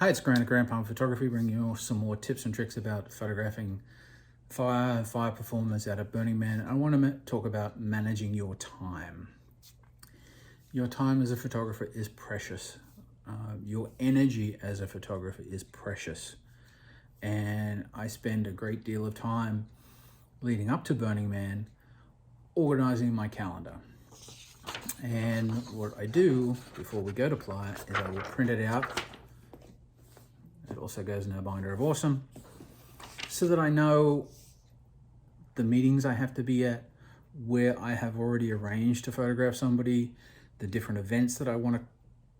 Hi, it's Grant at Grant Palm Photography, bringing you some more tips and tricks about photographing fire performers out at Burning Man. I want to talk about managing your time. Your time as a photographer is precious. Your energy as a photographer is precious. And I spend a great deal of time leading up to Burning Man organizing my calendar. And what I do before we go to Playa is I will print it out. It also goes in a binder of awesome, so that I know the meetings I have to be at, where I have already arranged to photograph somebody, the different events that I want to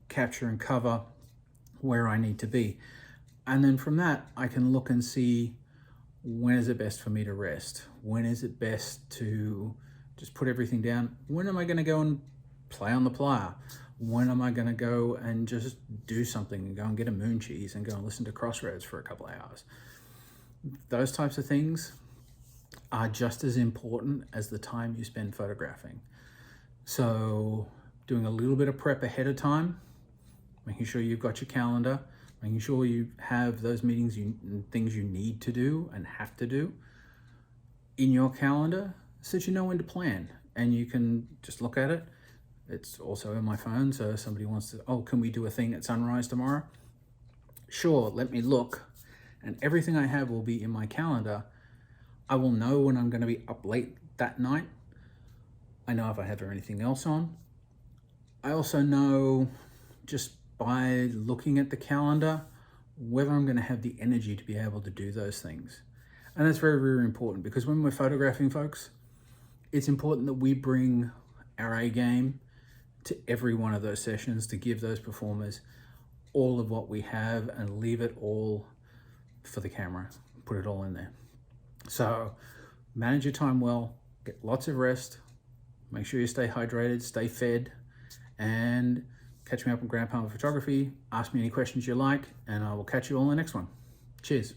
capture and cover, where I need to be. And then from that, I can look and see, when is it best for me to rest? When is it best to just put everything down? When am I going to go and play on the Playa? When am I going to go and just do something and go and get a moon cheese and go and listen to Crossroads for a couple of hours? Those types of things are just as important as the time you spend photographing. So doing a little bit of prep ahead of time, making sure you've got your calendar, making sure you have those meetings and things you need to do and have to do in your calendar, so that you know when to plan and you can just look at it. It's also in my phone, so if somebody wants to, oh, can we do a thing at sunrise tomorrow? Sure, let me look. And everything I have will be in my calendar. I will know when I'm going to be up late that night. I know if I have anything else on. I also know, just by looking at the calendar, whether I'm going to have the energy to be able to do those things. And that's very, very important, because when we're photographing folks, it's important that we bring our A game to every one of those sessions, to give those performers all of what we have and leave it all for the camera, put it all in there. So manage your time well, get lots of rest, make sure you stay hydrated, stay fed, and catch me up on Grant Palmer Photography. Ask me any questions you like, and I will catch you all in the next one. Cheers.